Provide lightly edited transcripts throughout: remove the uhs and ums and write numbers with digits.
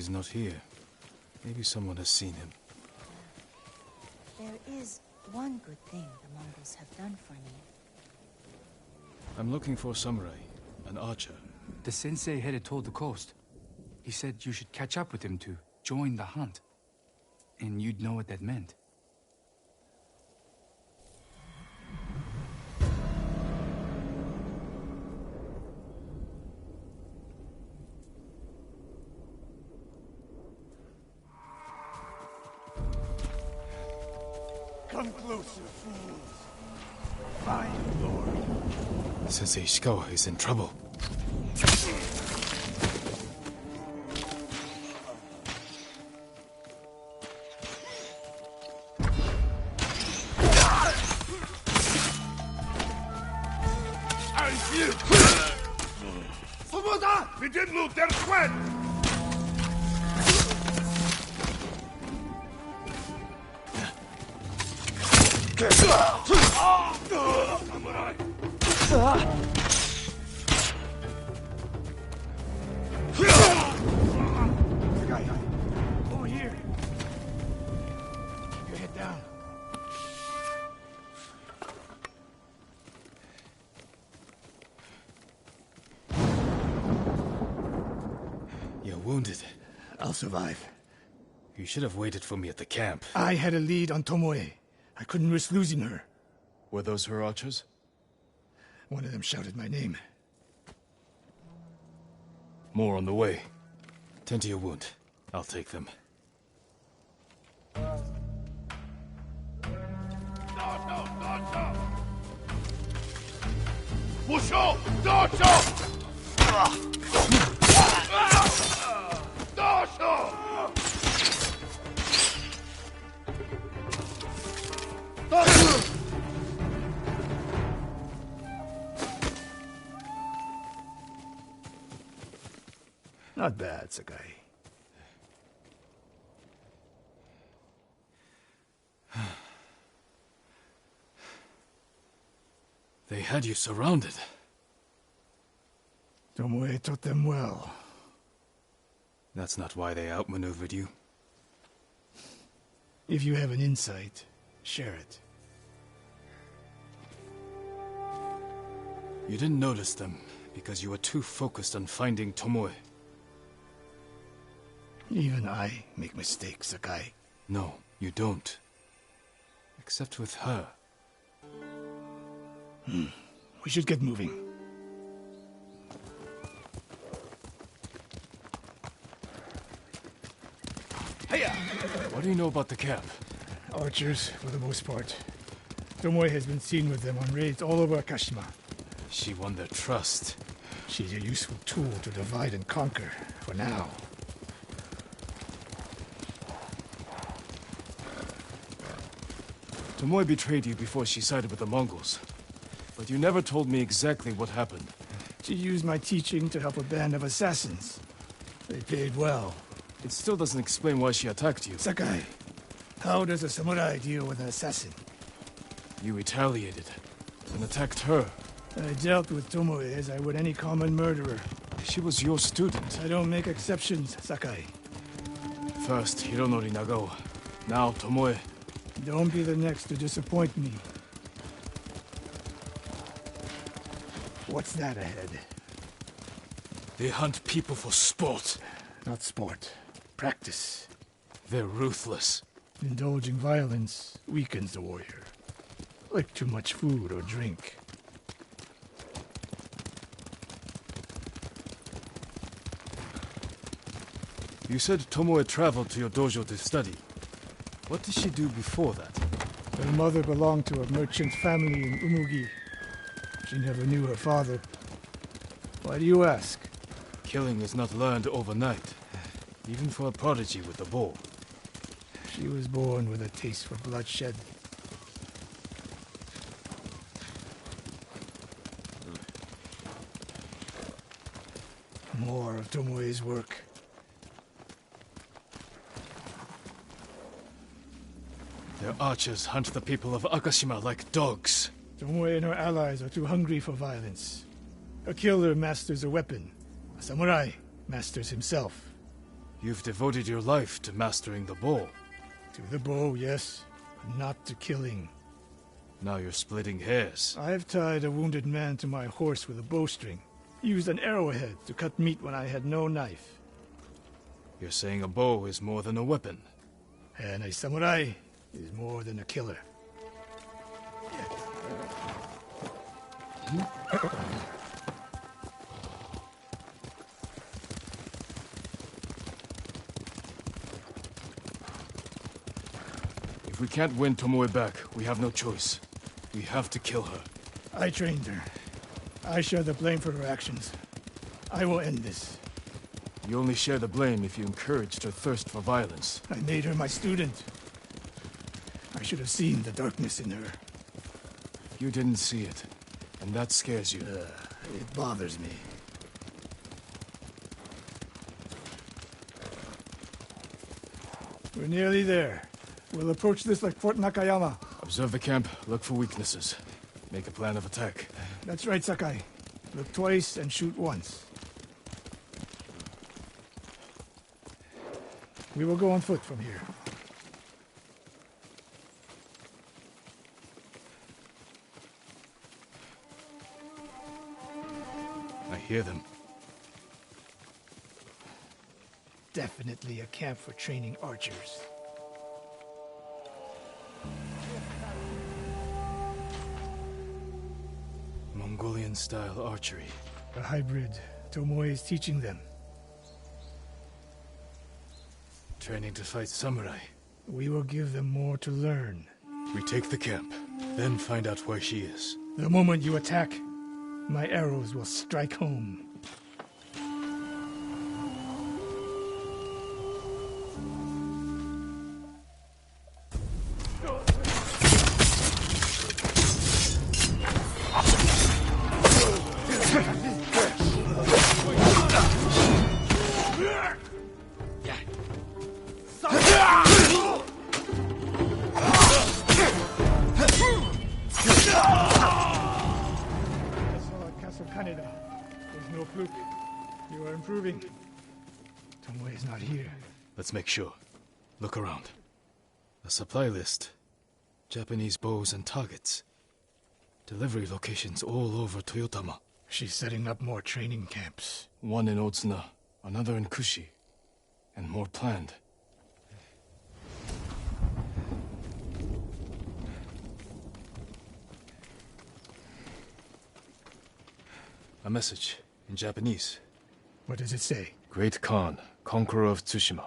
he's not here. Maybe someone has seen him. There is one good thing the Mongols have done for me. I'm looking for a samurai, an archer. The sensei headed toward the coast. He said you should catch up with him to join the hunt. And you'd know what that meant. Come closer, fools. My lord. Sensei Ishikawa is in trouble. Begin der Schwert! Samurai! Guy, over here. Keep your head down. You're wounded. I'll survive. You should have waited for me at the camp. I had a lead on Tomoe. I couldn't risk losing her. Were those her archers? One of them shouted my name. More on the way. Tend to your wound. I'll take them. Musho! Docho! Docho! Not bad, Sakai. They had you surrounded. Tomoe taught them well. That's not why they outmaneuvered you. If you have an insight, share it. You didn't notice them because you were too focused on finding Tomoe. Even I make mistakes, Sakai. No, you don't. Except with her. We should get moving. What do you know about the camp? Archers, for the most part. Tomoe has been seen with them on raids all over Akashima. She won their trust. She's a useful tool to divide and conquer, for now. Tomoe betrayed you before she sided with the Mongols. But you never told me exactly what happened. She used my teaching to help a band of assassins. They paid well. It still doesn't explain why she attacked you. Sakai, how does a samurai deal with an assassin? You retaliated and attacked her. I dealt with Tomoe as I would any common murderer. She was your student. I don't make exceptions, Sakai. First Hironori Nagao, now Tomoe. Don't be the next to disappoint me. What's that ahead? They hunt people for sport. Not sport. Practice. They're ruthless. Indulging violence weakens the warrior. Like too much food or drink. You said Tomoe traveled to your dojo to study. What did she do before that? Her mother belonged to a merchant family in Umugi. She never knew her father. Why do you ask? Killing is not learned overnight, even for a prodigy with a bow. She was born with a taste for bloodshed. More of Tomoe's work. Their archers hunt the people of Akashima like dogs. Tomoe and her allies are too hungry for violence. A killer masters a weapon. A samurai masters himself. You've devoted your life to mastering the bow. To the bow, yes. Not to killing. Now you're splitting hairs. I've tied a wounded man to my horse with a bowstring. Used an arrowhead to cut meat when I had no knife. You're saying a bow is more than a weapon. And a samurai is more than a killer. If we can't win Tomoe back, we have no choice. We have to kill her. I trained her. I share the blame for her actions. I will end this. You only share the blame if you encouraged her thirst for violence. I made her my student. I should have seen the darkness in her. You didn't see it, and that scares you. It bothers me. We're nearly there. We'll approach this like Fort Nakayama. Observe the camp, look for weaknesses. Make a plan of attack. That's right, Sakai. Look twice and shoot once. We will go on foot from here. I hear them. Definitely a camp for training archers. Mongolian-style archery. A hybrid. Tomoe is teaching them. Training to fight samurai. We will give them more to learn. We take the camp, then find out where she is. The moment you attack, my arrows will strike home. There's no fluke. You are improving. Tomoe is not here. Let's make sure. Look around. A supply list. Japanese bows and targets. Delivery locations all over Toyotama. She's setting up more training camps. One in Otsuna, another in Kushi, and more planned. A message in Japanese. What does it say? Great Khan, conqueror of Tsushima.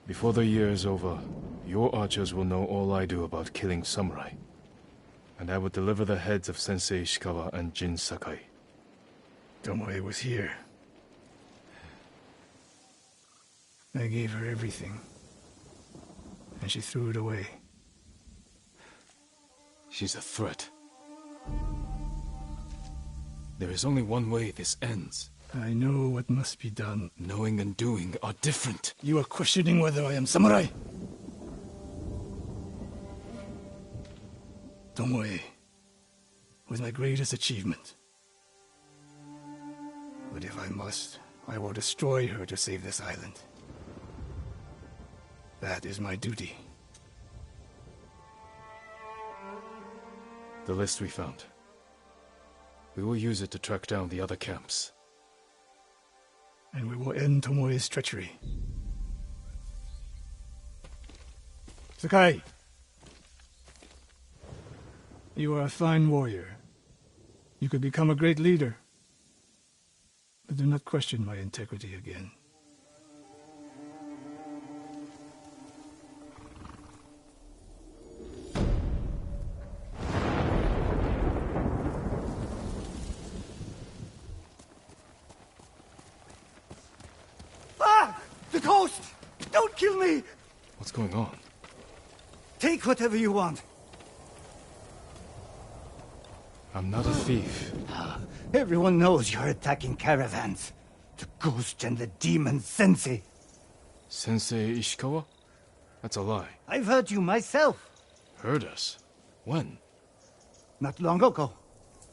Before the year is over, your archers will know all I do about killing samurai. And I will deliver the heads of Sensei Ishikawa and Jin Sakai. Tomoe was here. I gave her everything. And she threw it away. She's a threat. There is only one way this ends. I know what must be done. Knowing and doing are different. You are questioning whether I am samurai? Tomoe was my greatest achievement. But if I must, I will destroy her to save this island. That is my duty. The list we found. We will use it to track down the other camps. And we will end Tomoe's treachery. Sakai! You are a fine warrior. You could become a great leader. But do not question my integrity again. The coast! Don't kill me! What's going on? Take whatever you want. I'm not a thief. Everyone knows you're attacking caravans. The ghost and the demon Sensei. Sensei Ishikawa? That's a lie. I've heard you myself. Heard us? When? Not long ago.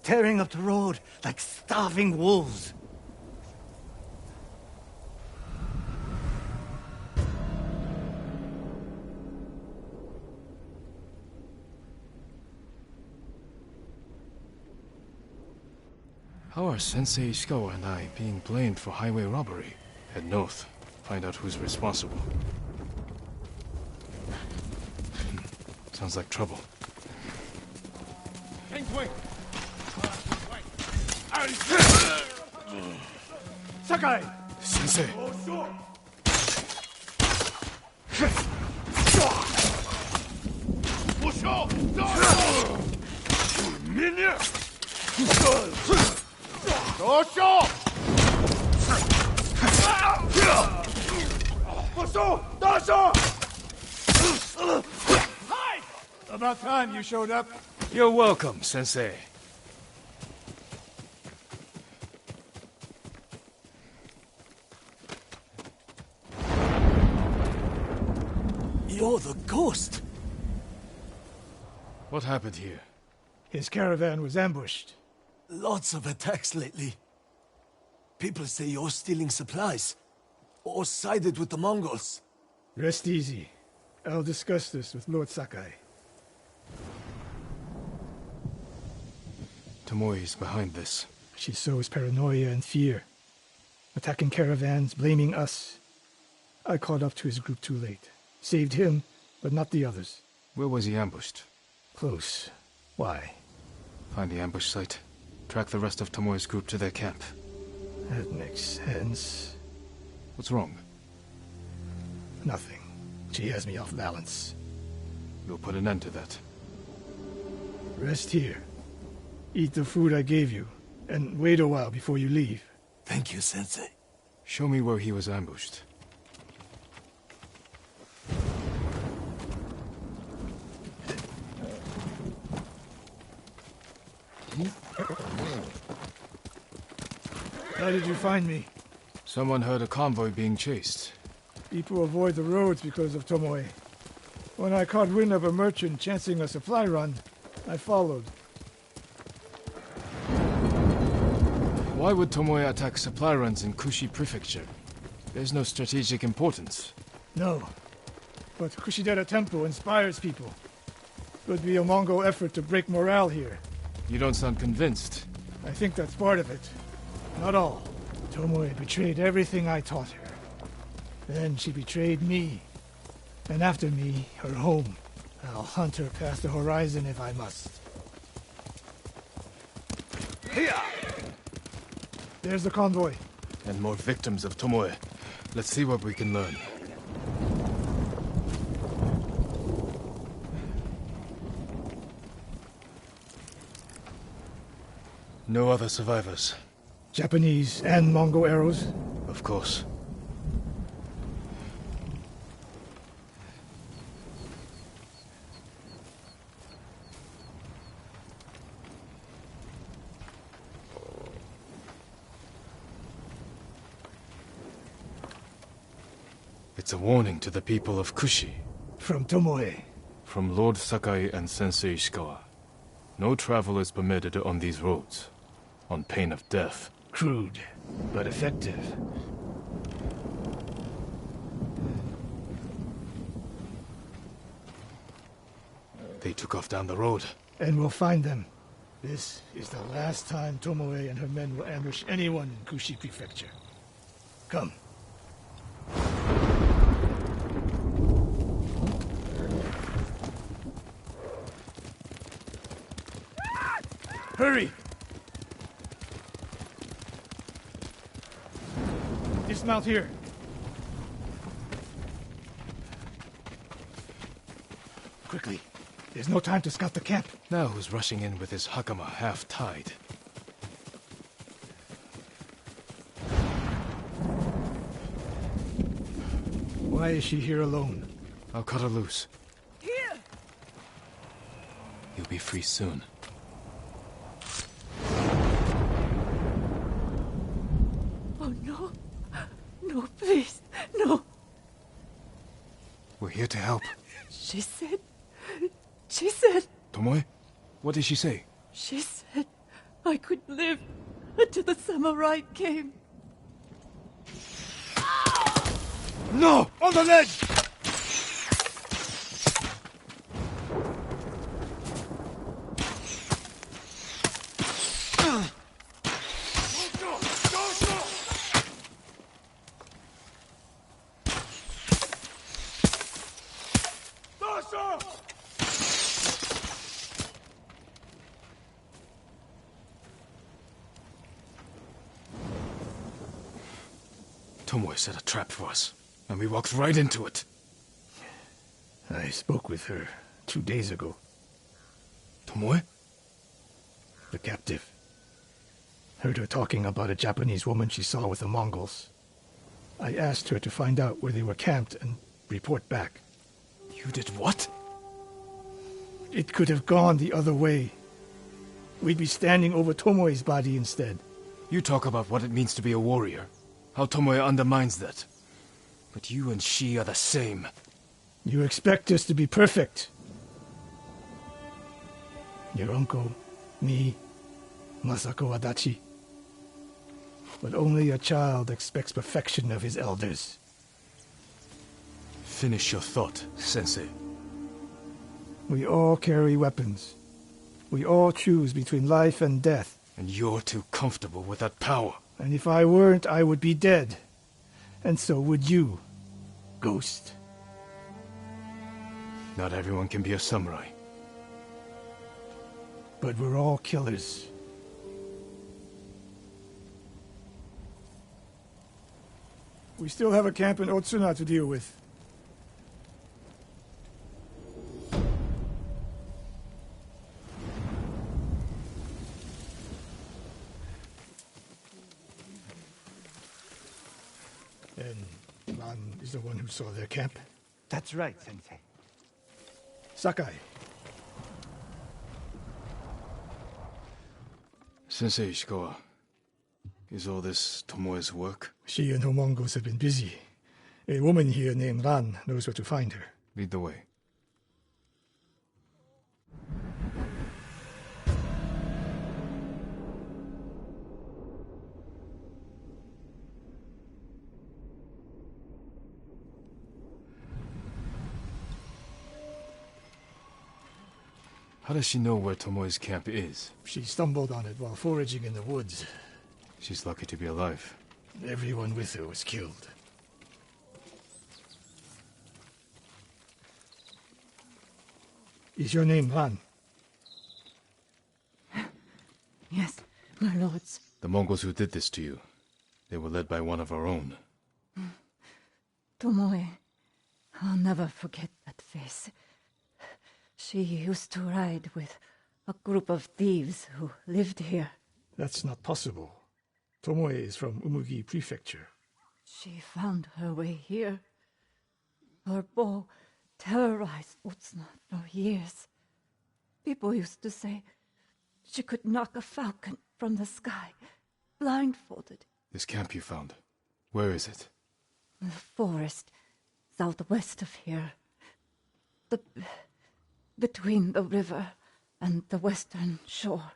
Tearing up the road like starving wolves. How are Sensei Ishikawa and I being blamed for highway robbery? Head north. Find out who's responsible. Sounds like trouble. Sakai! Sensei! About time you showed up. You're welcome, Sensei. You're the ghost! What happened here? His caravan was ambushed. Lots of attacks lately. People say you're stealing supplies. Or sided with the Mongols. Rest easy. I'll discuss this with Lord Sakai. Tomoe is behind this. She sows paranoia and fear. Attacking caravans, blaming us. I caught up to his group too late. Saved him, but not the others. Where was he ambushed? Close. Why? Find the ambush site. Track the rest of Tomoe's group to their camp. That makes sense. What's wrong? Nothing. She has me off balance. We'll put an end to that. Rest here. Eat the food I gave you, and wait a while before you leave. Thank you, Sensei. Show me where he was ambushed. How did you find me? Someone heard a convoy being chased. People avoid the roads because of Tomoe. When I caught wind of a merchant chancing a supply run, I followed. Why would Tomoe attack supply runs in Kushi Prefecture? There's no strategic importance. No. But Kushidera Temple inspires people. Could be a Mongol effort to break morale here. You don't sound convinced. I think that's part of it. Not all. Tomoe betrayed everything I taught her. Then she betrayed me. And after me, her home. I'll hunt her past the horizon if I must. Here! There's the convoy. And more victims of Tomoe. Let's see what we can learn. No other survivors. Japanese and Mongol arrows? Of course. It's a warning to the people of Kushi. From Tomoe. From Lord Sakai and Sensei Ishikawa. No travel is permitted on these roads, on pain of death. Crude, but effective. They took off down the road. And we'll find them. This is the last time Tomoe and her men will ambush anyone in Kushi Prefecture. Come. Hurry! Dismount here. Quickly. There's no time to scout the camp. Now who's rushing in with his hakama half-tied? Why is she here alone? I'll cut her loose. Here! You'll be free soon. Oh no. No, please. No. We're here to help. She said... Tomoe? What did she say? She said I could live until the samurai came. No! On the ledge! Tomoe set a trap for us, and we walked right into it. I spoke with her 2 days ago. Tomoe? The captive. Heard her talking about a Japanese woman she saw with the Mongols. I asked her to find out where they were camped and report back. You did what? It could have gone the other way. We'd be standing over Tomoe's body instead. You talk about what it means to be a warrior, how Tomoe undermines that. But you and she are the same. You expect us to be perfect. Your uncle, me, Masako Adachi. But only a child expects perfection of his elders. Finish your thought, Sensei. We all carry weapons. We all choose between life and death. And you're too comfortable with that power. And if I weren't, I would be dead. And so would you, Ghost. Not everyone can be a samurai. But we're all killers. We still have a camp in Otsuna to deal with. And Ran is the one who saw their camp. That's right, Sensei. Sakai. Sensei Ishikawa, is all this Tomoe's work? She and her Mongols have been busy. A woman here named Ran knows where to find her. Lead the way. How does she know where Tomoe's camp is? She stumbled on it while foraging in the woods. She's lucky to be alive. Everyone with her was killed. Is your name Ran? Yes, my lords. The Mongols who did this to you, they were led by one of our own. Tomoe. I'll never forget that face. She used to ride with a group of thieves who lived here. That's not possible. Tomoe is from Umugi Prefecture. She found her way here. Her bow terrorized Otsuna for years. People used to say she could knock a falcon from the sky, blindfolded. This camp you found, where is it? The forest, southwest of here. Between the river and the western shore.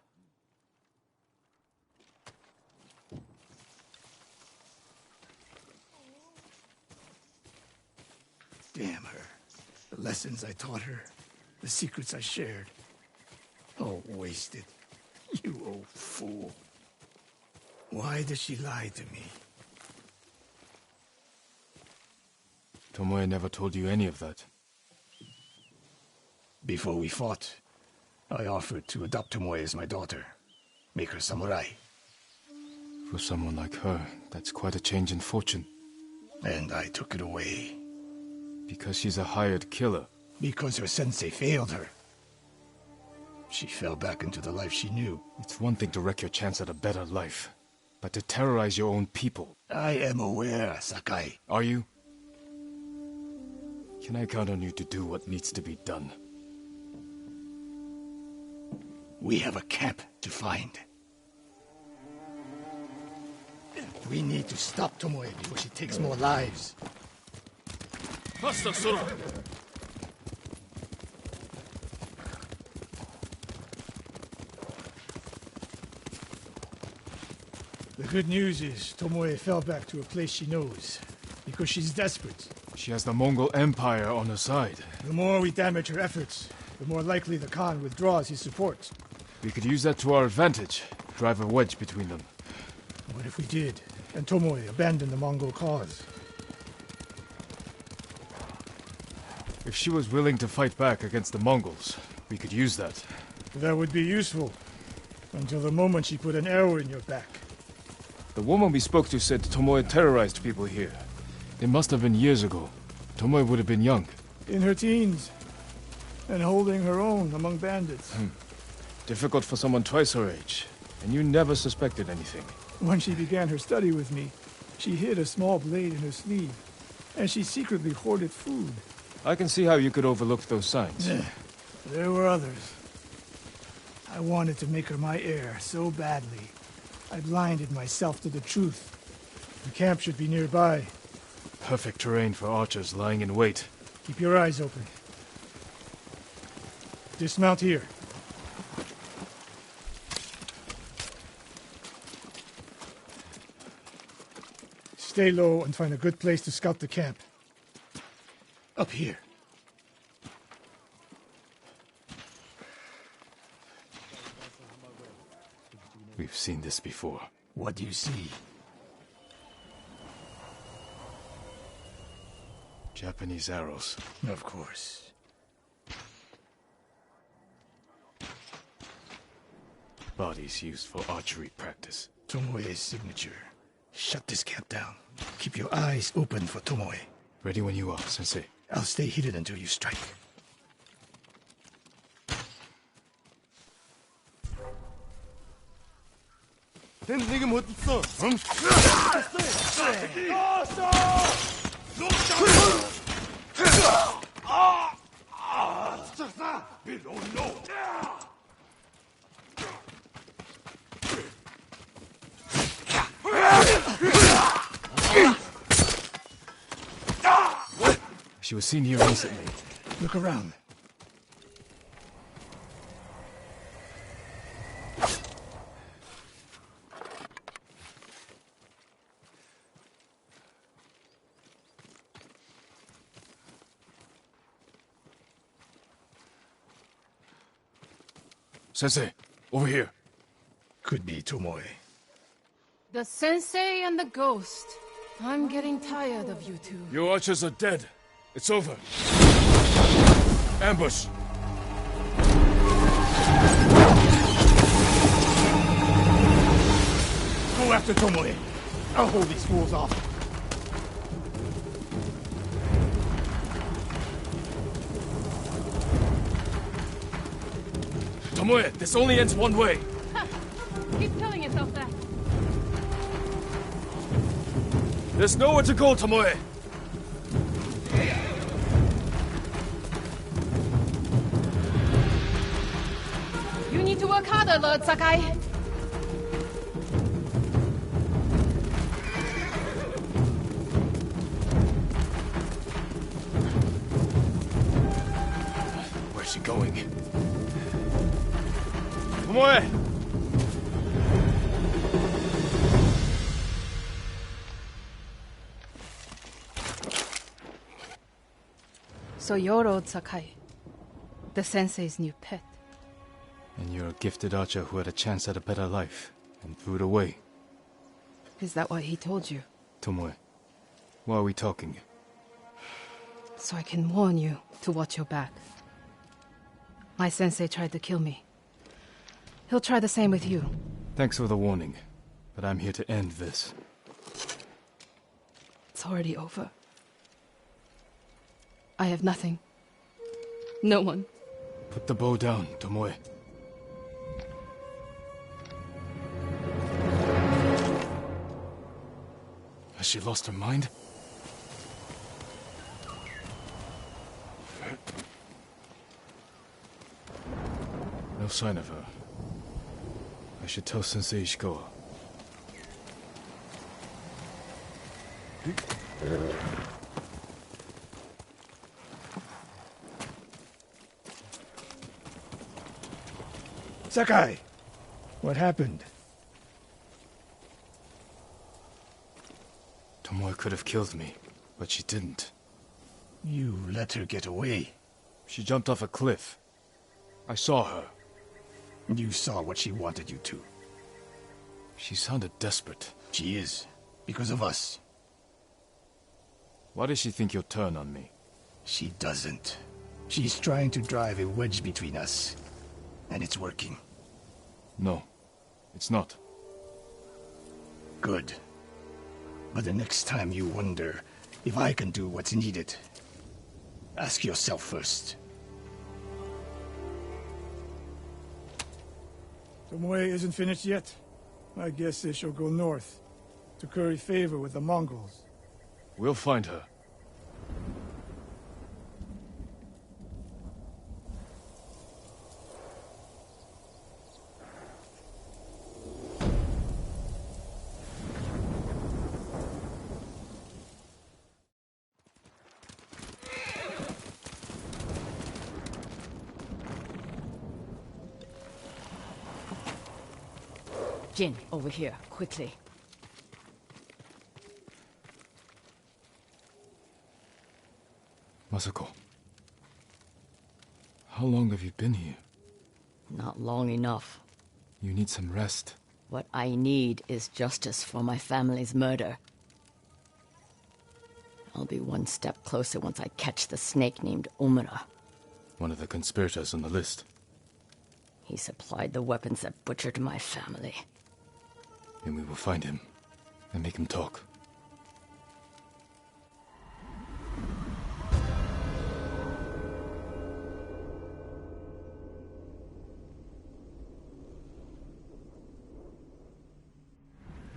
Damn her. The lessons I taught her, the secrets I shared. All wasted. You old fool. Why does she lie to me? Tomoe never told you any of that. Before we fought, I offered to adopt Tomoe as my daughter. Make her samurai. For someone like her, that's quite a change in fortune. And I took it away. Because she's a hired killer. Because her sensei failed her. She fell back into the life she knew. It's one thing to wreck your chance at a better life, but to terrorize your own people. I am aware, Sakai. Are you? Can I count on you to do what needs to be done? We have a camp to find. We need to stop Tomoe before she takes more lives. Faster, Sora! The good news is Tomoe fell back to a place she knows, because she's desperate. She has the Mongol Empire on her side. The more we damage her efforts, the more likely the Khan withdraws his support. We could use that to our advantage, drive a wedge between them. What if we did, and Tomoe abandoned the Mongol cause? If she was willing to fight back against the Mongols, we could use that. That would be useful, until the moment she put an arrow in your back. The woman we spoke to said Tomoe terrorized people here. It must have been years ago. Tomoe would have been young. In her teens. And holding her own among bandits. Difficult for someone twice her age. And you never suspected anything. When she began her study with me, she hid a small blade in her sleeve. And she secretly hoarded food. I can see how you could overlook those signs. There were others. I wanted to make her my heir so badly. I blinded myself to the truth. The camp should be nearby. Perfect terrain for archers lying in wait. Keep your eyes open. Dismount here. Stay low and find a good place to scout the camp. Up here. We've seen this before. What do you see? Japanese arrows. Of course. Bodies used for archery practice. Tomoe's signature. Shut this camp down. Keep your eyes open for Tomoe. Ready when you are, Sensei. I'll stay hidden until you strike. She was seen here recently. Look around. Sensei, over here. Could be Tomoe. The sensei and the ghost. I'm getting tired of you two. Your archers are dead. It's over. Ambush. Go after Tomoe. I'll hold these fools off. Tomoe, this only ends one way. Keep telling yourself that. There's nowhere to go, Tomoe. You need to work harder, Lord Sakai. Where's she going? Tomoe! So you're Lord Sakai, the sensei's new pet. And you're a gifted archer who had a chance at a better life, and threw it away. Is that what he told you? Tomoe, why are we talking? So I can warn you to watch your back. My sensei tried to kill me. He'll try the same with you. Thanks for the warning, but I'm here to end this. It's already over. I have nothing. No one. Put the bow down, Tomoe. Has she lost her mind? No sign of her. I should tell Sensei Ishikawa. Sakai! What happened? Tomoe could have killed me, but she didn't. You let her get away. She jumped off a cliff. I saw her. You saw what she wanted you to. She sounded desperate. She is. Because of us. Why does she think you'll turn on me? She doesn't. She's trying to drive a wedge between us. And it's working. No, it's not. Good. But the next time you wonder if I can do what's needed, ask yourself first. Tomoe isn't finished yet. I guess they shall go north, to curry favor with the Mongols. We'll find her. Jin, over here, quickly. Masako. How long have you been here? Not long enough. You need some rest. What I need is justice for my family's murder. I'll be one step closer once I catch the snake named Omura. One of the conspirators on the list. He supplied the weapons that butchered my family. Then we will find him and make him talk.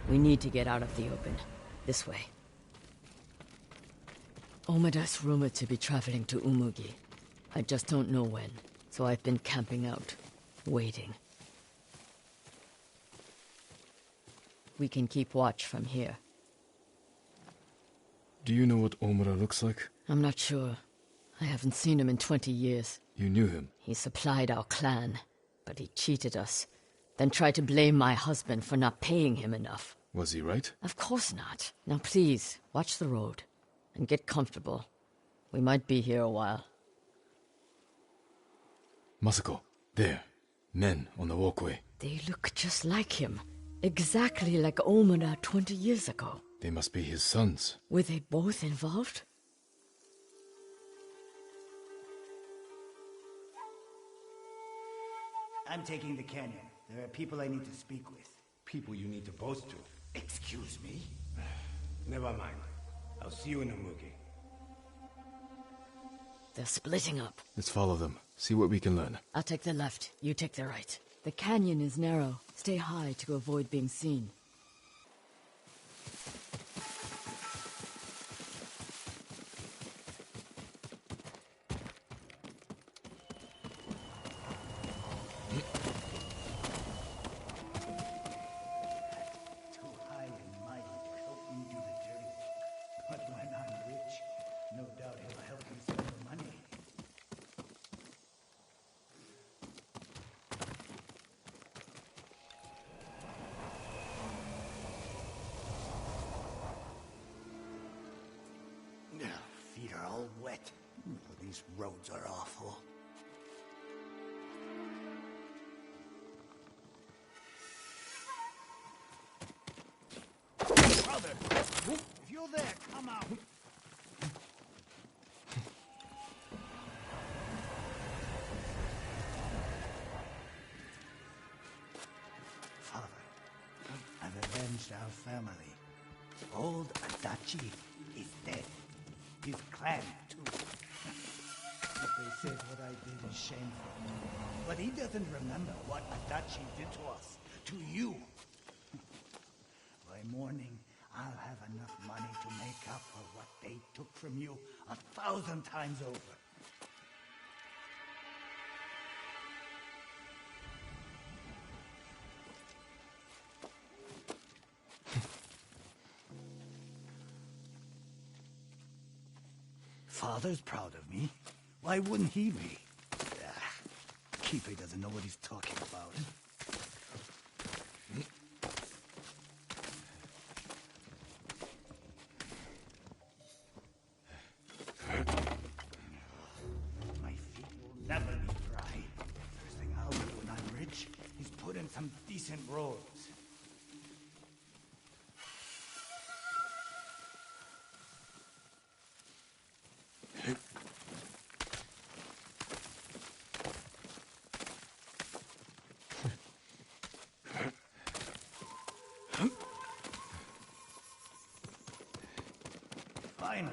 We need to get out of the open. This way. Omura's rumored to be traveling to Umugi. I just don't know when, so I've been camping out, waiting. We can keep watch from here. Do you know what Omura looks like? I'm not sure. I haven't seen him in 20 years. You knew him? He supplied our clan, but he cheated us. Then tried to blame my husband for not paying him enough. Was he right? Of course not. Now please, watch the road. And get comfortable. We might be here a while. Masako, there. Men on the walkway. They look just like him. Exactly like Omura 20 years ago. They must be his sons. Were they both involved? I'm taking the canyon. There are people I need to speak with. People you need to boast to. Excuse me? Never mind. I'll see you in Umugi. They're splitting up. Let's follow them. See what we can learn. I'll take the left, you take the right. The canyon is narrow. Stay high to avoid being seen. Too high and mighty to help me do the dirty work. But when I'm rich, no doubt he'll help me spend the money. Feet are all wet. These roads are awful. Brother! If you're there, come out! Father, I've avenged our family. Old Adachi is dead. His clan, too. What they said what I did is shameful. But he doesn't remember what Adachi did to us. To you. By morning, I'll have enough money to make up for what they took from you 1,000 times over. Father's proud of me. Why wouldn't he be? Kipe doesn't know what he's talking about. My feet will never be dry. First thing I'll do when I'm rich is put in some decent robes. Fine.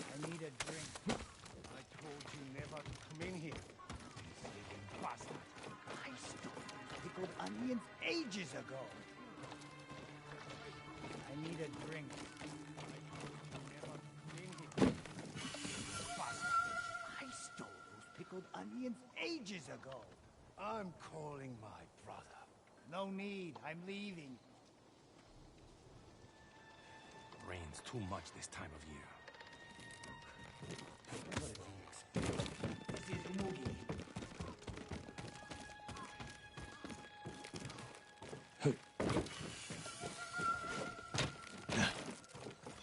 I need a drink. I told you never to come in here. Sleeping bastard. I stole pickled onions ages ago. I need a drink. Never to come in here. Bastard. I stole those pickled onions ages ago. I'm calling my brother. No need. I'm leaving. Rains too much this time of year. What does he expect? This is Umugi.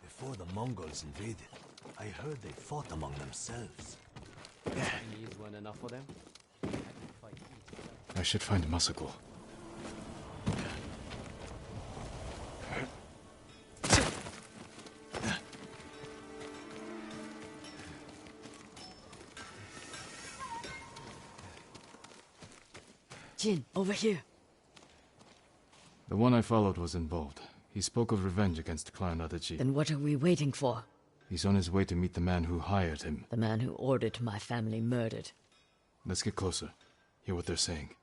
Before the Mongols invaded, I heard they fought among themselves. Chinese weren't enough for them? I should find Masako. Jin, over here. The one I followed was involved. He spoke of revenge against Clan Adachi. Then what are we waiting for? He's on his way to meet the man who hired him. The man who ordered my family murdered. Let's get closer. Hear what they're saying.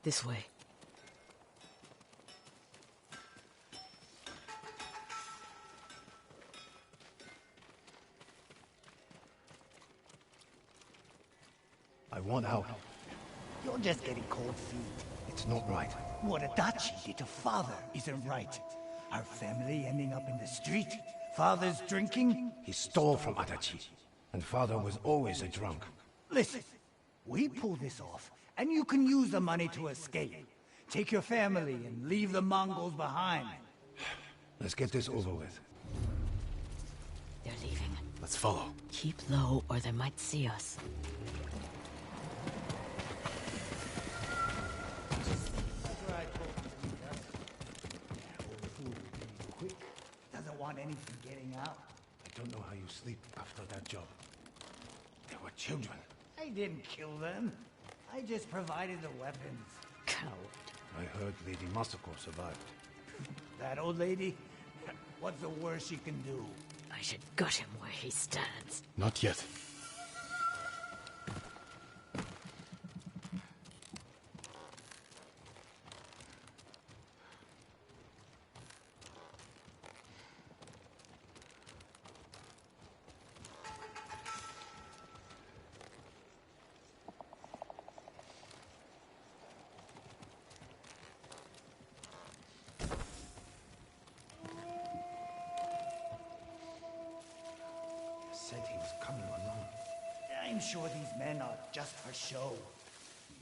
This way. I want out. You're just getting cold feet. It's not right. What Adachi did to Father isn't right. Our family ending up in the street. Father's drinking. He stole from Adachi. And father was always a drunk. Listen, we pull this off, and you can use the money to escape. Take your family and leave the Mongols behind. Let's get this over with. They're leaving. Let's follow. Keep low or they might see us. Quick. Doesn't want anything getting out. I don't know how you sleep after that job. They were children. I didn't kill them. I just provided the weapons. Coward. I heard Lady Masako survived. That old lady? What's the worst she can do? I should gut him where he stands. Not yet. Said he was coming along. I'm sure these men are just for show.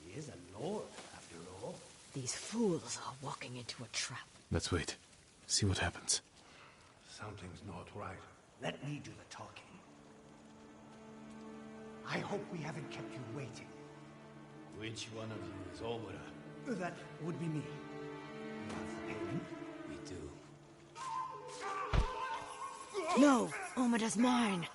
He is a lord, after all. These fools are walking into a trap. Let's wait. See what happens. Something's not right. Let me do the talking. I hope we haven't kept you waiting. Which one of you is Obara? That would be me. You have payment? We do. No! Omada's mine!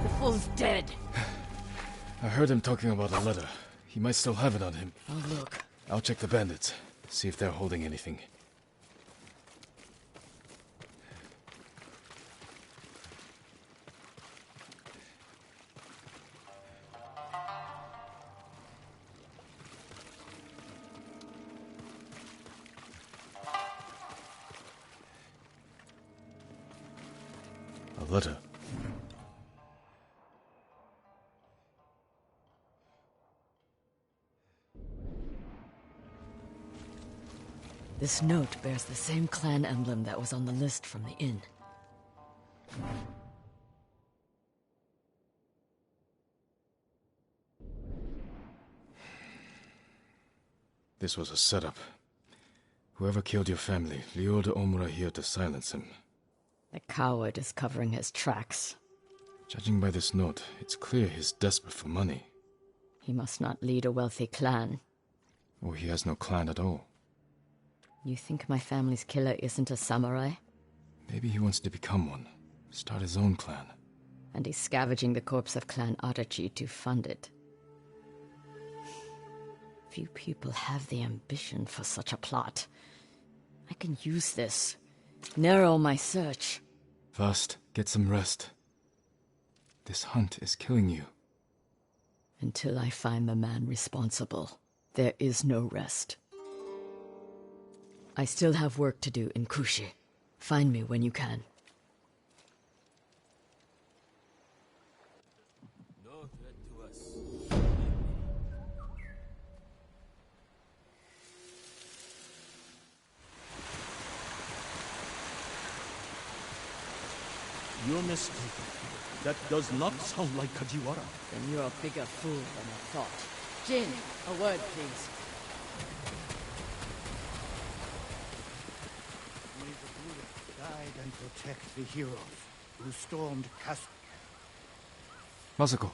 The fool's dead. I heard him talking about a letter. He might still have it on him. I'll look. I'll check the bandits. See if they're holding anything. letter. This note bears the same clan emblem that was on the list from the inn. This was a setup. Whoever killed your family lured Omura here to silence him. The coward is covering his tracks. Judging by this note, it's clear he's desperate for money. He must not lead a wealthy clan. Or he has no clan at all. You think my family's killer isn't a samurai? Maybe he wants to become one. Start his own clan. And he's scavenging the corpse of Clan Adachi to fund it. Few people have the ambition for such a plot. I can use this. Narrow my search. First, get some rest. This hunt is killing you. Until I find the man responsible, there is no rest. I still have work to do in Kushi. Find me when you can. No threat to us. You're mistaken. That does not sound like Kajiwara. Then you're a bigger fool than I thought. Jin, a word, please. May the Buddha guide and protect the heroes who stormed Castle. Masako,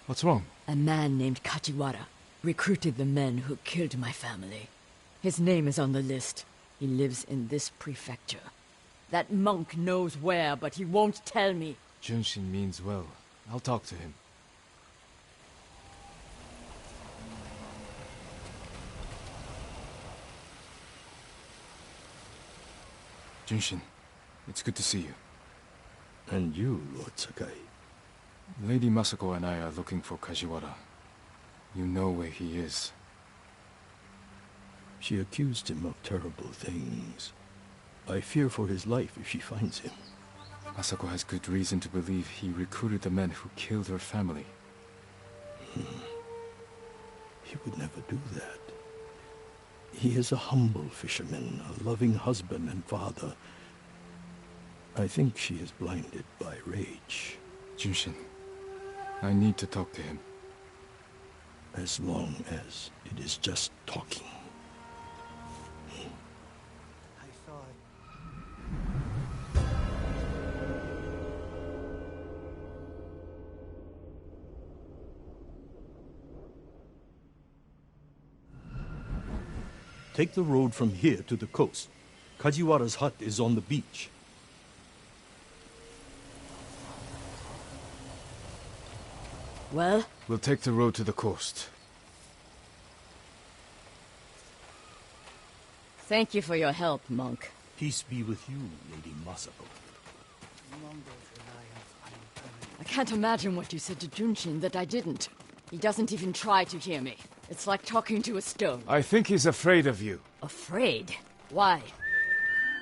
what's wrong? A man named Kajiwara recruited the men who killed my family. His name is on the list. He lives in this prefecture. That monk knows where, but he won't tell me. Junshin means well. I'll talk to him. Junshin, it's good to see you. And you, Lord Sakai. Lady Masako and I are looking for Kajiwara. You know where he is. She accused him of terrible things. I fear for his life if she finds him. Masako has good reason to believe he recruited the men who killed her family. He would never do that. He is a humble fisherman, a loving husband and father. I think she is blinded by rage. Junshin, I need to talk to him. As long as it is just talking. I saw it. Take the road from here to the coast. Kajiwara's hut is on the beach. Well? We'll take the road to the coast. Thank you for your help, monk. Peace be with you, Lady Masako. Mongols rely on unkind. I can't imagine what you said to Junshin that I didn't. He doesn't even try to hear me. It's like talking to a stone. I think he's afraid of you. Afraid? Why?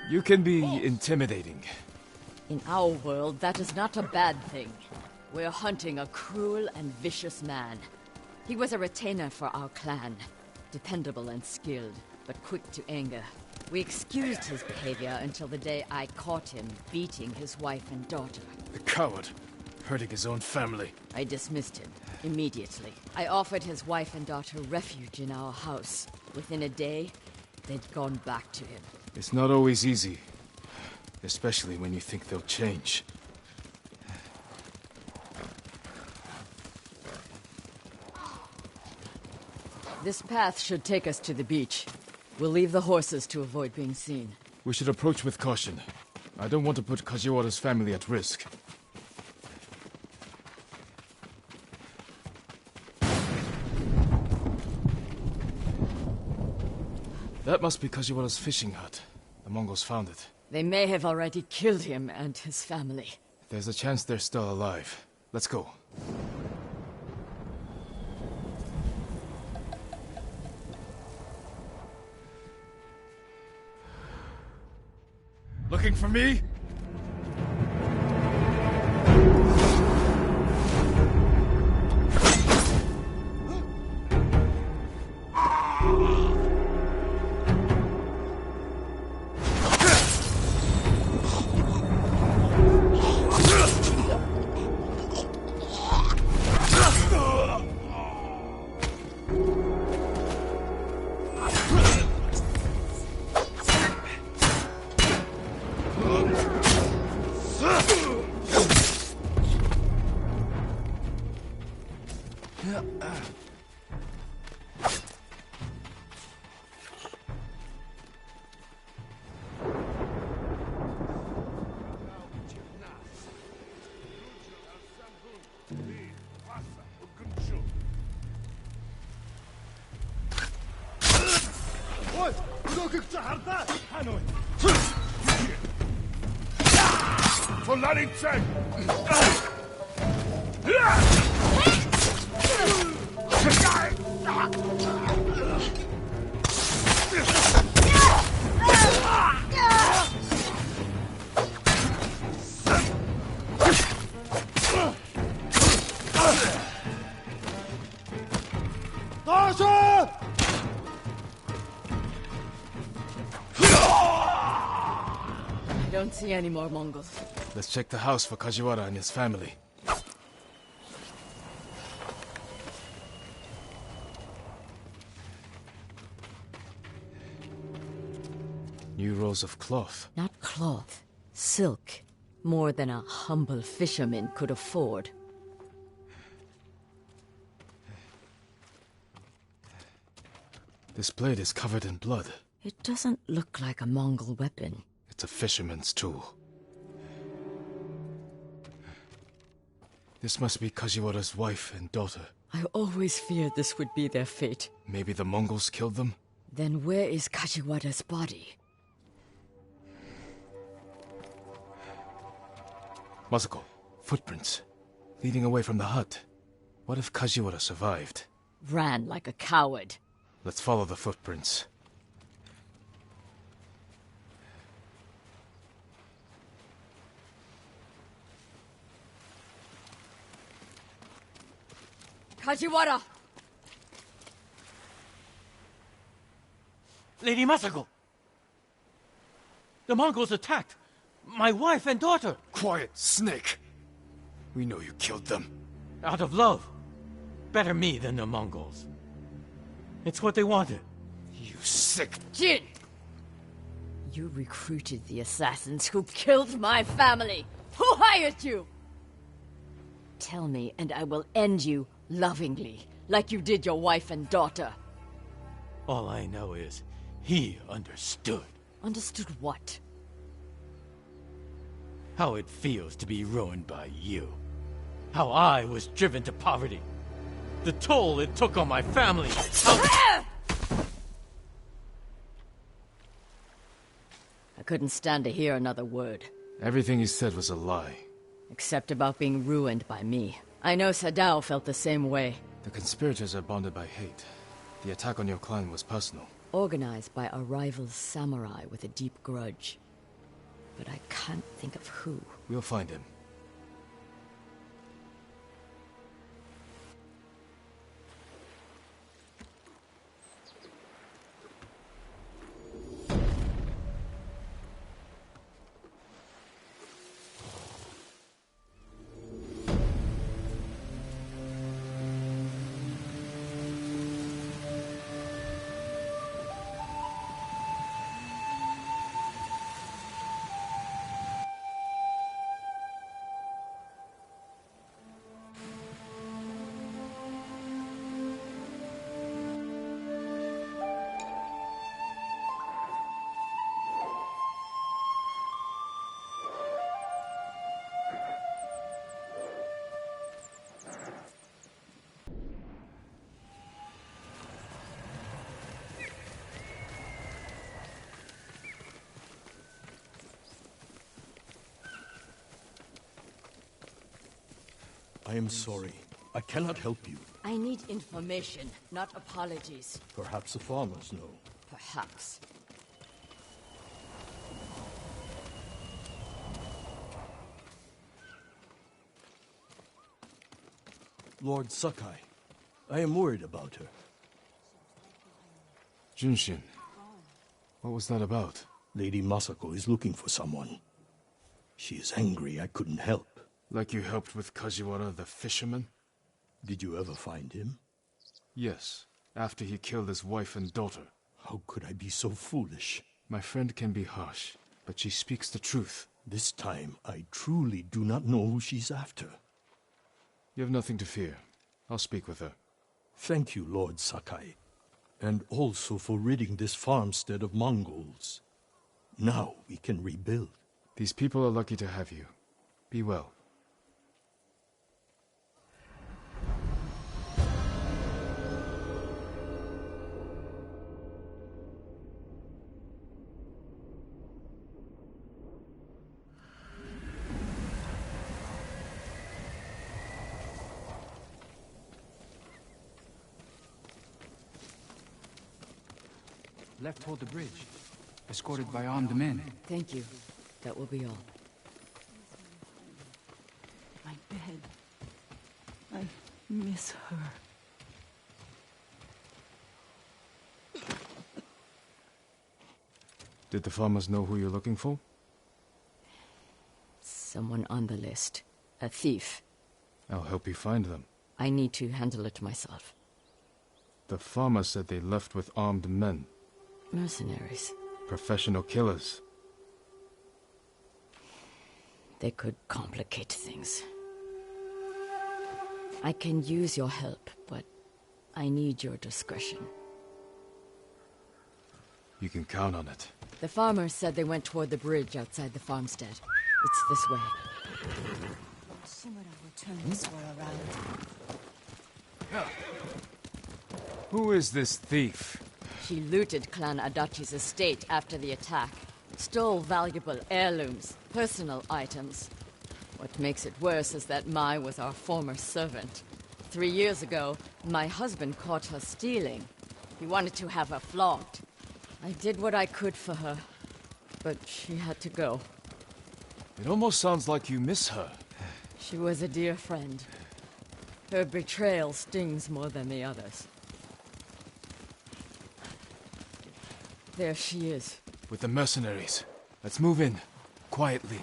You can be intimidating. In our world, that is not a bad thing. We're hunting a cruel and vicious man. He was a retainer for our clan. Dependable and skilled, but quick to anger. We excused his behavior until the day I caught him beating his wife and daughter. The coward, hurting his own family. I dismissed him immediately. I offered his wife and daughter refuge in our house. Within a day, they'd gone back to him. It's not always easy, especially when you think they'll change. This path should take us to the beach. We'll leave the horses to avoid being seen. We should approach with caution. I don't want to put Kajiwara's family at risk. That must be Kajiwara's fishing hut. The Mongols found it. They may have already killed him and his family. There's a chance they're still alive. Let's go. Looking for me? I don't see any more Mongols. Let's check the house for Kajiwara and his family. New rolls of cloth. Not cloth. Silk. More than a humble fisherman could afford. This blade is covered in blood. It doesn't look like a Mongol weapon. It's a fisherman's tool. This must be Kajiwara's wife and daughter. I always feared this would be their fate. Maybe the Mongols killed them? Then where is Kajiwara's body? Masako, footprints. Leading away from the hut. What if Kajiwara survived? Ran like a coward. Let's follow the footprints. Kajiwara! Lady Masako! The Mongols attacked my wife and daughter! Quiet, snake! We know you killed them. Out of love. Better me than the Mongols. It's what they wanted. You sick... Jin! You recruited the assassins who killed my family! Who hired you? Tell me, and I will end you lovingly, like you did your wife and daughter. All I know is, he understood. Understood what? How it feels to be ruined by you. How I was driven to poverty. The toll it took on my family. I couldn't stand to hear another word. Everything he said was a lie. Except about being ruined by me. I know Sadao felt the same way. The conspirators are bonded by hate. The attack on your clan was personal. Organized by a rival samurai with a deep grudge. But I can't think of who. We'll find him. I am sorry. I cannot help you. I need information, not apologies. Perhaps the farmers know. Perhaps. Lord Sakai, I am worried about her. Junshin, what was that about? Lady Masako is looking for someone. She is angry I couldn't help. Like you helped with Kajiwara the fisherman? Did you ever find him? Yes, after he killed his wife and daughter. How could I be so foolish? My friend can be harsh, but she speaks the truth. This time, I truly do not know who she's after. You have nothing to fear. I'll speak with her. Thank you, Lord Sakai. And also for ridding this farmstead of Mongols. Now we can rebuild. These people are lucky to have you. Be well. left toward the bridge, escorted by armed men. Thank you. That will be all. My bed. I miss her. Did the farmers know who you're looking for? Someone on the list. A thief. I'll help you find them. I need to handle it myself. The farmer said they left with armed men. Mercenaries. Professional killers. They could complicate things. I can use your help, but I need your discretion. You can count on it. The farmers said they went toward the bridge outside the farmstead. It's this way. Shimura will turn this war around. Who is this thief? She looted Clan Adachi's estate after the attack. Stole valuable heirlooms, personal items. What makes it worse is that Mai was our former servant. 3 years ago, my husband caught her stealing. He wanted to have her flogged. I did what I could for her, but she had to go. It almost sounds like you miss her. She was a dear friend. Her betrayal stings more than the others. There she is. With the mercenaries. Let's move in. Quietly.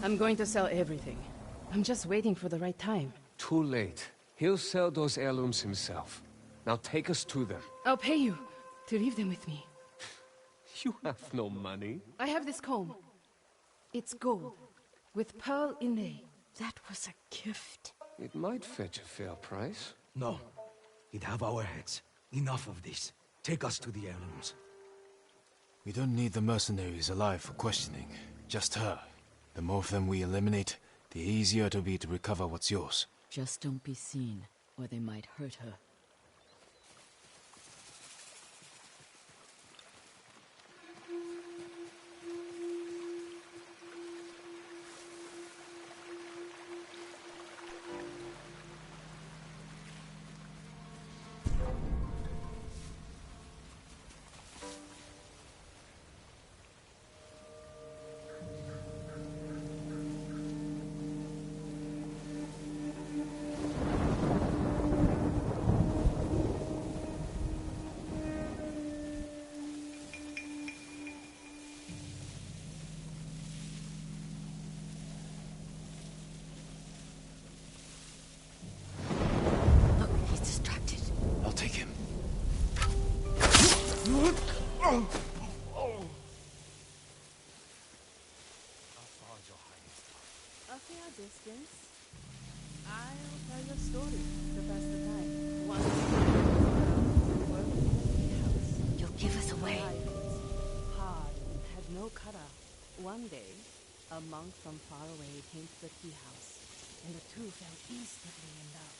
I'm going to sell everything. I'm just waiting for the right time. Too late. He'll sell those heirlooms himself. Now take us to them. I'll pay you to leave them with me. You have no money. I have this comb. It's gold, with pearl inlay. That was a gift. It might fetch a fair price. No. He'd have our heads. Enough of this. Take us to the heirlooms. We don't need the mercenaries alive for questioning. Just her. The more of them we eliminate, the easier it'll be to recover what's yours. Just don't be seen, or they might hurt her. Distance. I'll tell your story to pass the time. One You'll give us away. Hard and had no cutter. One day, a monk from far away came to the tea house, and the two fell instantly in love.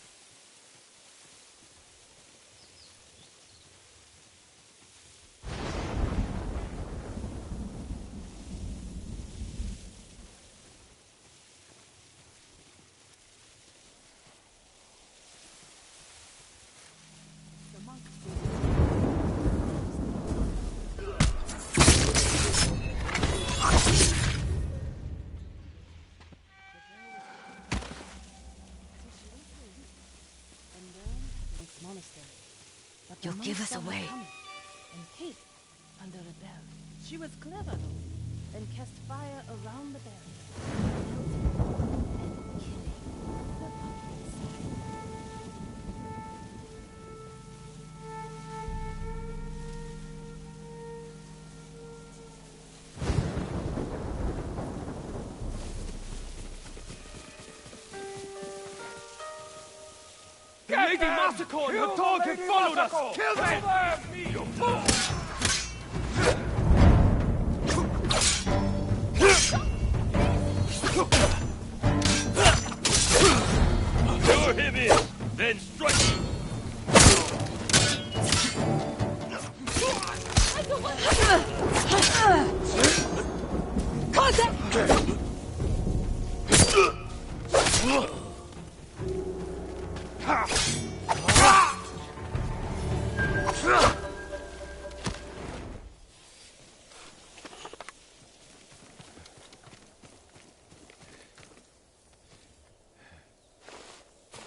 You'll give us away. And hid under a bell. She was clever though, and cast fire around the bell, and killing the monk inside. Lady Masako and her dog have followed us! Kill them! Lure him in, then strike him! I don't want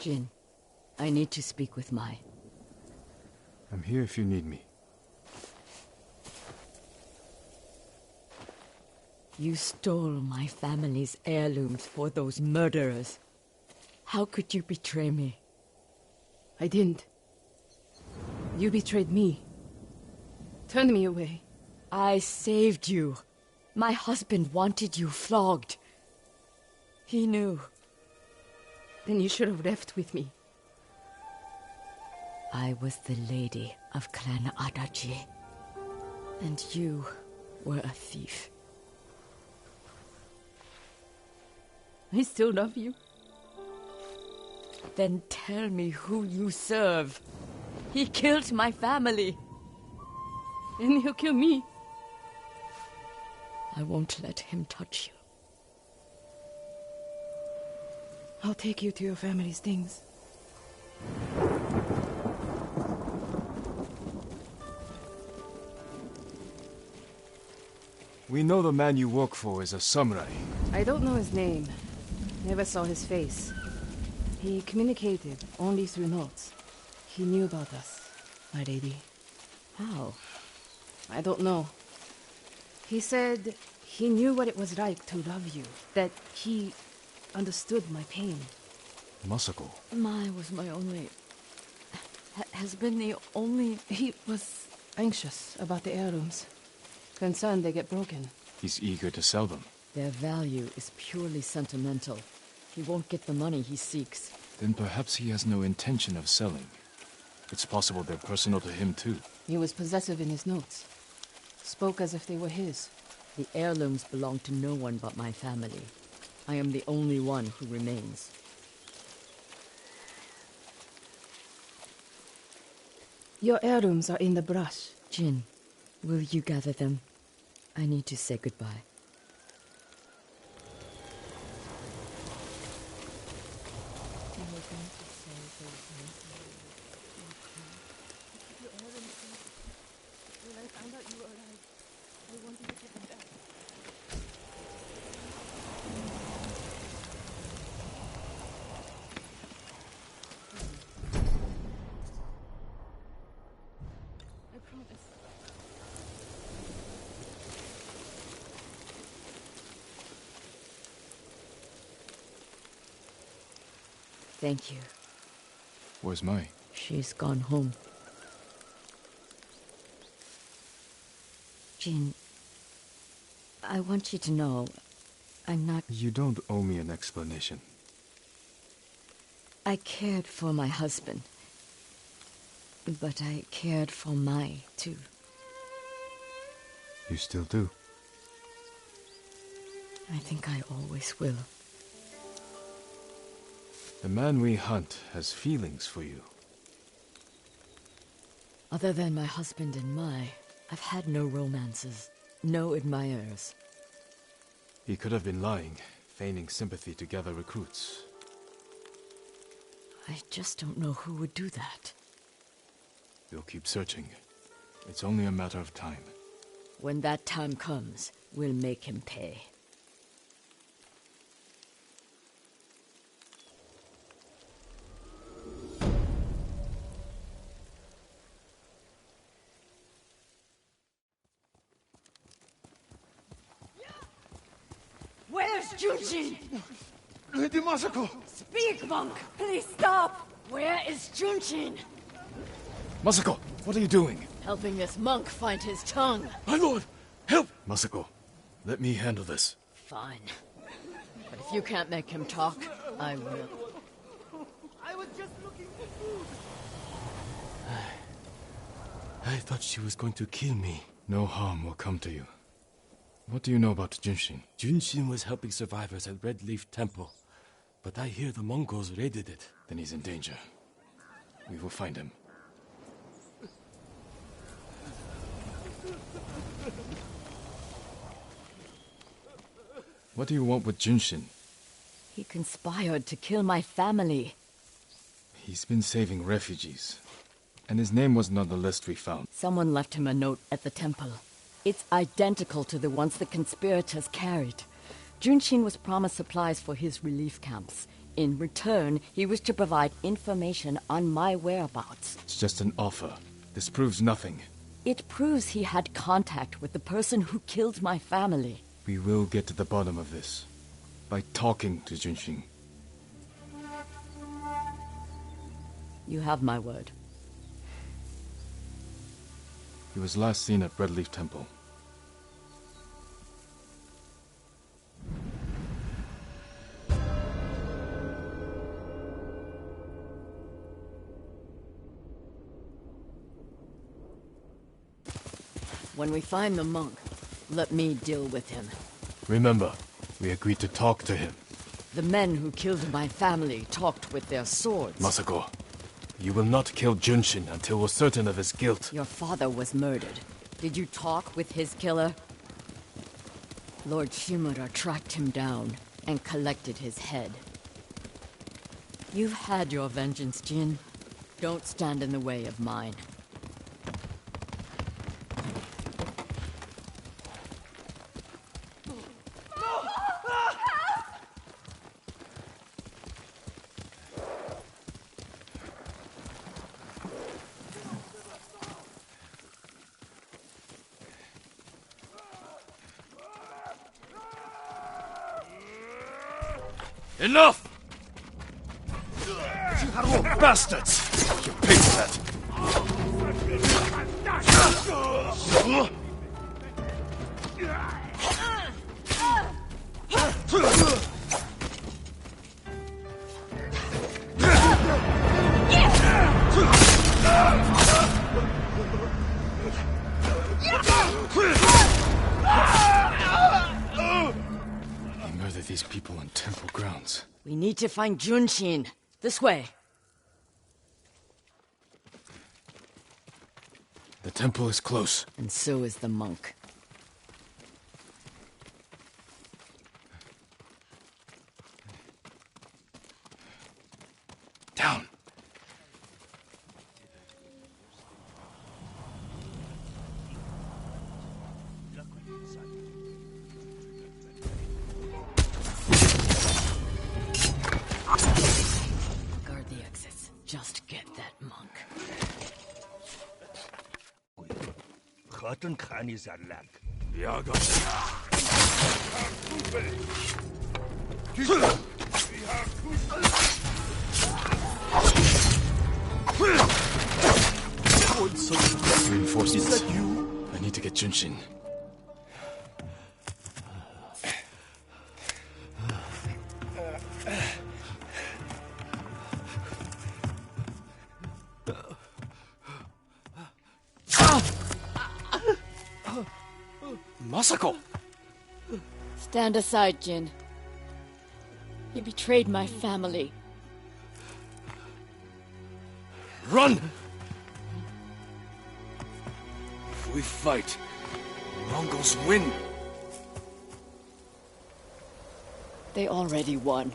Jin, I need to speak with Mai. I'm here if you need me. You stole my family's heirlooms for those murderers. How could you betray me? I didn't. You betrayed me. Turned me away. I saved you. My husband wanted you flogged. He knew. Then you should have left with me. I was the lady of Clan Adachi. And you were a thief. I still love you. Then tell me who you serve. He killed my family. And he'll kill me. I won't let him touch you. I'll take you to your family's things. We know the man you work for is a samurai. I don't know his name. Never saw his face. He communicated only through notes. He knew about us, my lady. How? I don't know. He said he knew what it was like to love you. That he understood my pain. Masako. Mai was my only... has been the only... He was anxious about the heirlooms. Concerned they get broken. He's eager to sell them. Their value is purely sentimental. He won't get the money he seeks. Then perhaps he has no intention of selling. It's possible they're personal to him too. He was possessive in his notes. Spoke as if they were his. The heirlooms belong to no one but my family. I am the only one who remains. Your heirlooms are in the brush. Jin, will you gather them? I need to say goodbye. Thank you. Where's Mai? She's gone home. Jin, I want you to know, I'm not... You don't owe me an explanation. I cared for my husband. But I cared for Mai, too. You still do? I think I always will. The man we hunt has feelings for you. Other than my husband and Mai, I've had no romances, no admirers. He could have been lying, feigning sympathy to gather recruits. I just don't know who would do that. We'll keep searching. It's only a matter of time. When that time comes, we'll make him pay. Where's Junshin? Lady Masako! Speak, monk! Please stop! Where is Junshin? Masako, what are you doing? Helping this monk find his tongue. My lord, help! Masako, let me handle this. Fine. But if you can't make him talk, I will. I was just looking for food. I thought she was going to kill me. No harm will come to you. What do you know about Junshin? Junshin was helping survivors at Red Leaf Temple, but I hear the Mongols raided it. Then he's in danger. We will find him. What do you want with Junshin? He conspired to kill my family. He's been saving refugees. And his name wasn't on the list we found. Someone left him a note at the temple. It's identical to the ones the conspirators carried. Junshin was promised supplies for his relief camps. In return, he was to provide information on my whereabouts. It's just an offer. This proves nothing. It proves he had contact with the person who killed my family. We will get to the bottom of this. By talking to Junshin. You have my word. He was last seen at Redleaf Temple. When we find the monk, let me deal with him. Remember, we agreed to talk to him. The men who killed my family talked with their swords. Masako, you will not kill Junshin until we're certain of his guilt. Your father was murdered. Did you talk with his killer? Lord Shimura tracked him down and collected his head. You've had your vengeance, Jin. Don't stand in the way of mine. Enough! You bastards! You pigs that! Murder these people on temple grounds. We need to find Junshin. This way. The temple is close. And so is the monk. Down. Guard the exits. Just get that monk. Reinforcements. Is that you? I need to get Junshin. Masako! Stand aside, Jin. He betrayed my family. Run! If we fight, Mongols win. They already won.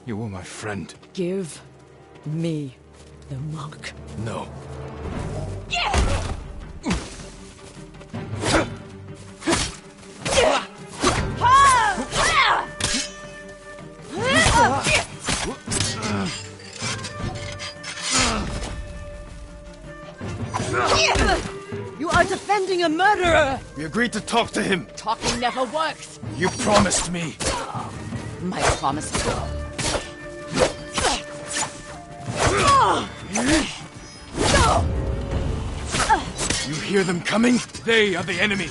You were my friend. Give me the monk. No. You are defending a murderer! We agreed to talk to him. Talking never works. You promised me. My promise. You hear them coming? They are the enemy.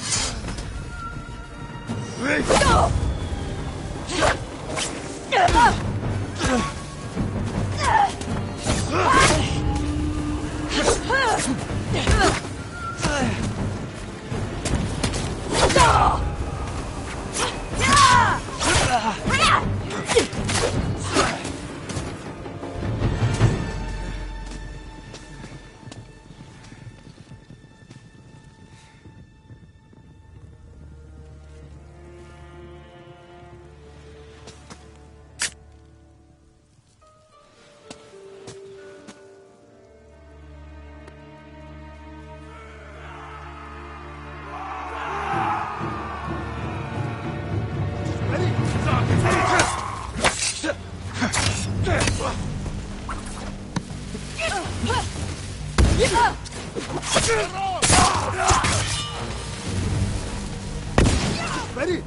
Ready?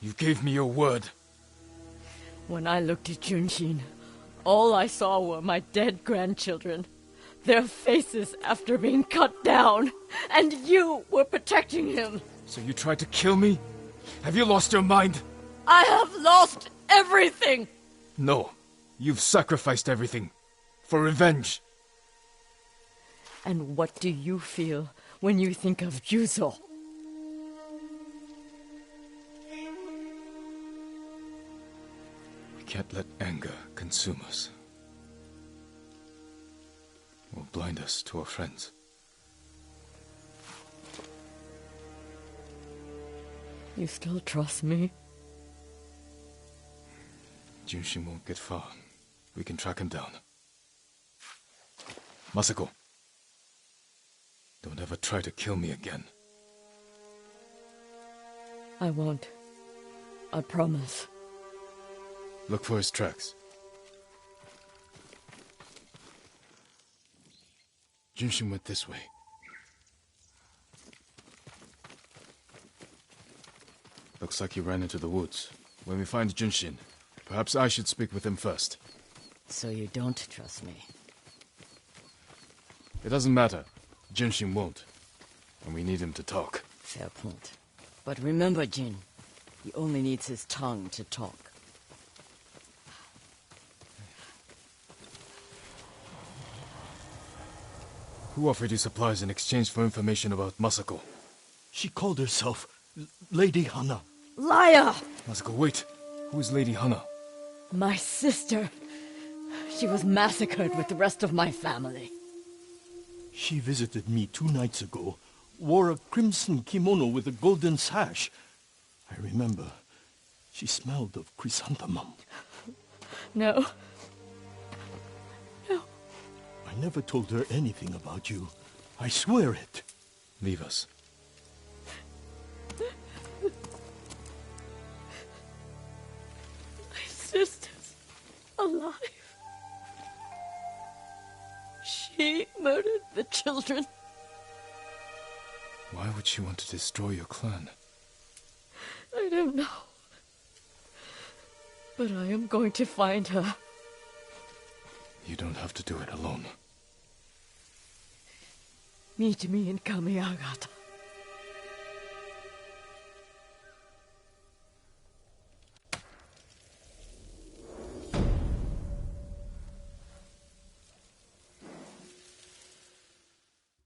You gave me your word. When I looked at Junshin, all I saw were my dead grandchildren. Their faces after being cut down. And you were protecting him. So you tried to kill me? Have you lost your mind? I have lost everything! No. You've sacrificed everything. For revenge. And what do you feel when you think of Yuzo? We can't let anger consume us. Or blind us to our friends. You still trust me? Junshin won't get far. We can track him down. Masako. Don't ever try to kill me again. I won't. I promise. Look for his tracks. Junshin went this way. Looks like he ran into the woods. When we find Junshin, perhaps I should speak with him first. So you don't trust me? It doesn't matter. Junshin won't. And we need him to talk. Fair point. But remember, Jin, he only needs his tongue to talk. Who offered you supplies in exchange for information about Masako? She called herself Lady Hana. Liar! Masako, wait. Who is Lady Hana? My sister. She was massacred with the rest of my family. She visited me 2 nights ago, wore a crimson kimono with a golden sash. I remember. She smelled of chrysanthemum. No. No. I never told her anything about you. I swear it. Leave us. My sister's alive. She murdered the children. Why would she want to destroy your clan? I don't know. But I am going to find her. You don't have to do it alone. Meet me in Kamiagata.